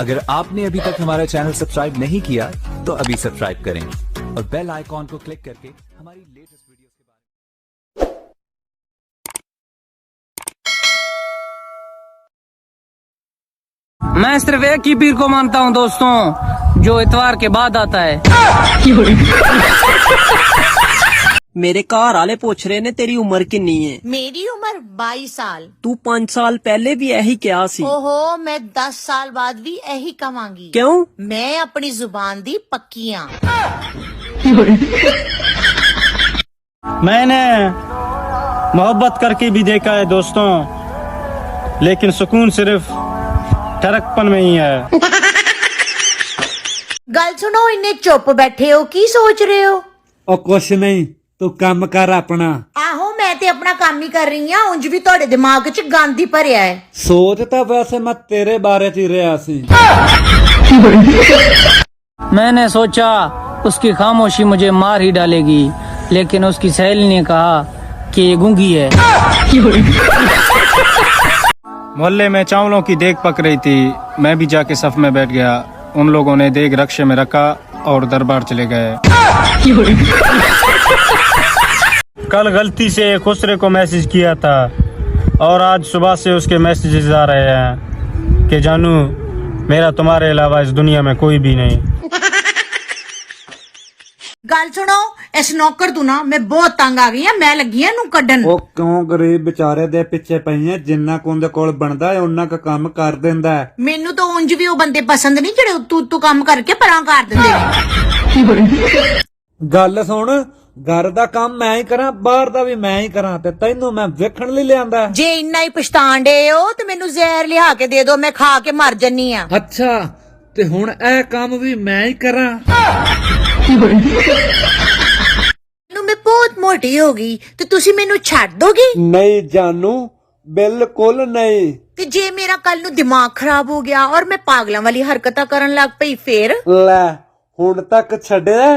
अगर आपने अभी तक हमारा चैनल सब्सक्राइब नहीं किया तो अभी सब्सक्राइब करें और बेल आइकॉन को क्लिक करके हमारी लेटेस्ट वीडियोस के बारे मैं सिर्फ एक ही पीर को मानता हूँ दोस्तों, जो इतवार के बाद आता है। मेरे घर वाले पूछ रहे ने तेरी उम्र किन्नी है। मेरी उम्र 22 साल। तू 5 साल पहले भी यही क्या सी। ओहो, मैं 10 साल बाद भी यही कवांगी। क्यों? मैं अपनी जुबान दी पक्की हाँ। मैंने मोहब्बत करके भी देखा है दोस्तों, लेकिन सुकून सिर्फ ठरकपन में ही है। गल सुनो, इन्ने चुप बैठे हो, की सोच रहे हो? ਉਹ ਕੁਛ ਨਹੀਂ ਤੂੰ ਕੰਮ ਕਰ ਆਪਣਾ। आहो, मैं ते अपना काम ही कर रही हूँ। उंज भी थोड़े दिमाग च गंद ही भरिया है। ਸੋਚ ਤਾਂ ਵੈਸੇ ਮੈਂ ਤੇਰੇ ਬਾਰੇ ਚ ਹੀ ਰਿਹਾ ਸੀ। मैंने सोचा उसकी खामोशी मुझे मार ही डालेगी, लेकिन उसकी सहेली ने कहा कि ये गूंगी है। मोहल्ले में चावलों की देग पक रही थी, मैं भी जाके सफ में बैठ गया। उन लोगों ने देग रक्शे में रखा और दरबार चले गए। कल गलती से खुसरे को मैसेज किया था और आज सुबह से उसके मैसेजेस आ रहे हैं कि जानू, मेरा तुम्हारे अलावा इस दुनिया में कोई भी नहीं। गल सुनो, इस नौकर तू ना मैं बहुत तंग आ गई हाँ। मैं लगी हाँ नू कड्डन। ਉਹ ਕਿਉਂ ਗਰੀਬ ਵਿਚਾਰੇ ਦੇ ਪਿੱਛੇ ਪਈ ਐ? ਜਿੰਨਾ ਕੁ ਉਹਦੇ ਕੋਲ ਬਣਦਾ ਹੈ ਉਹਨਾਂ ਕੁ ਕੰਮ ਕਰ ਦਿੰਦਾ ਹੈ। ਮੈਨੂੰ ਤਾਂ ਉਂਝ ਵੀ ਉਹ ਬੰਦੇ ਪਸੰਦ ਨਹੀਂ ਜਿਹੜੇ ਤੂੰ ਕੰਮ ਕਰਕੇ ਪਰਾਂ ਕਰ ਦਿੰਦੇ ਨੇ। ਗੱਲ ਸੁਣ, ਘਰ ਦਾ ਕੰਮ ਮੈਂ ਹੀ ਕਰਾਂ, ਬਾਹਰ ਦਾ ਵੀ ਮੈਂ ਹੀ ਕਰਾਂ, ਤੇ ਤੈਨੂੰ ਮੈਂ ਵੇਖਣ ਲਈ ਲਿਆਂਦਾ। ਜੇ ਇੰਨਾ ਹੀ ਪਛਤਾਣ ਡੇ ਹੋ ਤੇ ਮੈਨੂੰ ਜ਼ਹਿਰ ਲਿਆ ਕੇ ਦੇ ਦਿਓ, ਮੈਂ ਖਾ ਕੇ ਮਰ ਜੰਨੀ ਆ। ਅੱਛਾ, ਤੇ ਹੁਣ ਇਹ ਕੰਮ ਵੀ ਮੈਂ ਹੀ ਕਰਾਂ? मैं बहुत मोटी हो गई तो तुसी मेनू छड़ दोगी? नहीं जानू, बिल्कुल नहीं। ते जे मेरा कल नू दिमाग खराब हो गया और मैं पागलों वाली हरकतां करन लग पई फिर? ਲੈ ਹੁਣ ਤੱਕ ਛੱਡਿਆ